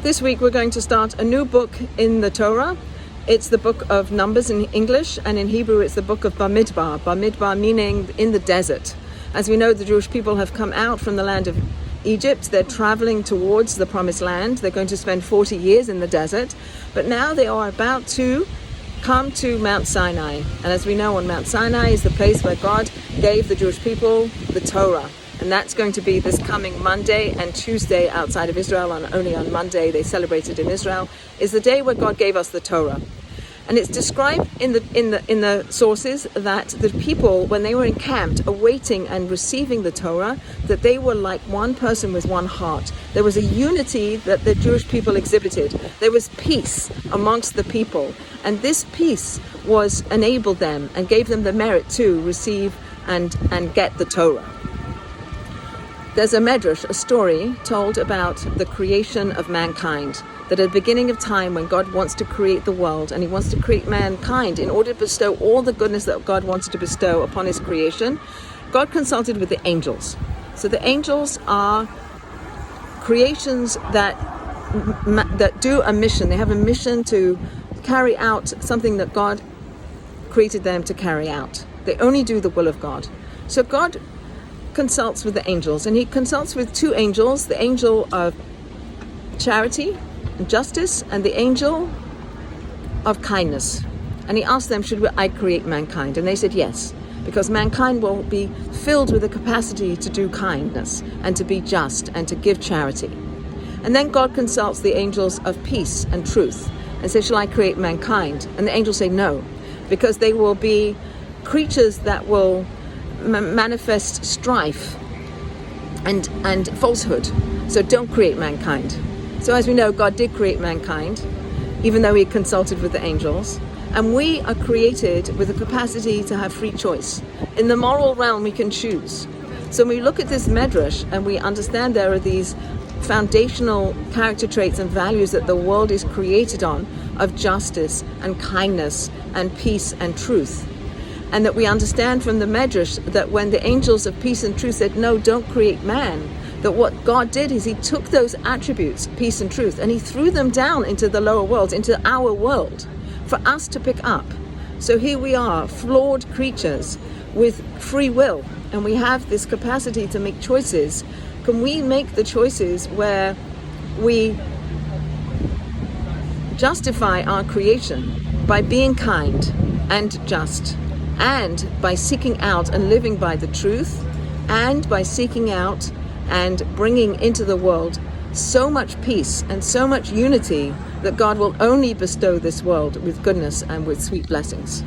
This week we're going to start a new book in the Torah. It's the book of Numbers in English, and in Hebrew it's the book of Bamidbar. Bamidbar meaning in the desert. As we know, the Jewish people have come out from the land of Egypt. They're traveling towards the promised land. They're going to spend 40 years in the desert, but now they are about to come to Mount Sinai. And as we know, on Mount Sinai is the place where God gave the Jewish people the Torah. And that's going to be this coming Monday and Tuesday outside of Israel. Only on Monday they celebrated in Israel, is the day where God gave us the Torah. And it's described in the sources that the people, when they were encamped awaiting and receiving the Torah, that they were like one person with one heart. There was a unity that the Jewish people exhibited. There was peace amongst the people, and this peace was enabled them and gave them the merit to receive and get the Torah. There's a medrash, a story told about the creation of mankind, that at the beginning of time, when God wants to create the world and he wants to create mankind in order to bestow all the goodness that God wants to bestow upon his creation, God consulted with the angels. So the angels are creations that do a mission. They have a mission to carry out something that God created them to carry out. They only do the will of God. So God consults with the angels, and he consults with two angels, the angel of charity and justice and the angel of kindness. And he asked them, should I create mankind? And they said yes, because mankind will be filled with the capacity to do kindness and to be just and to give charity. And then God consults the angels of peace and truth and says, shall I create mankind? And the angels say no, because they will be creatures that will manifest strife and falsehood. So don't create mankind. So as we know, God did create mankind, even though he consulted with the angels. And we are created with the capacity to have free choice. In the moral realm, we can choose. So when we look at this medrash and we understand there are these foundational character traits and values that the world is created on, of justice and kindness and peace and truth. And that we understand from the medrash that when the angels of peace and truth said, no, don't create man, that what God did is he took those attributes, peace and truth, and he threw them down into the lower world, into our world, for us to pick up. So here we are, flawed creatures with free will, and we have this capacity to make choices. Can we make the choices where we justify our creation by being kind and just, and by seeking out and living by the truth, and by seeking out and bringing into the world so much peace and so much unity that God will only bestow this world with goodness and with sweet blessings.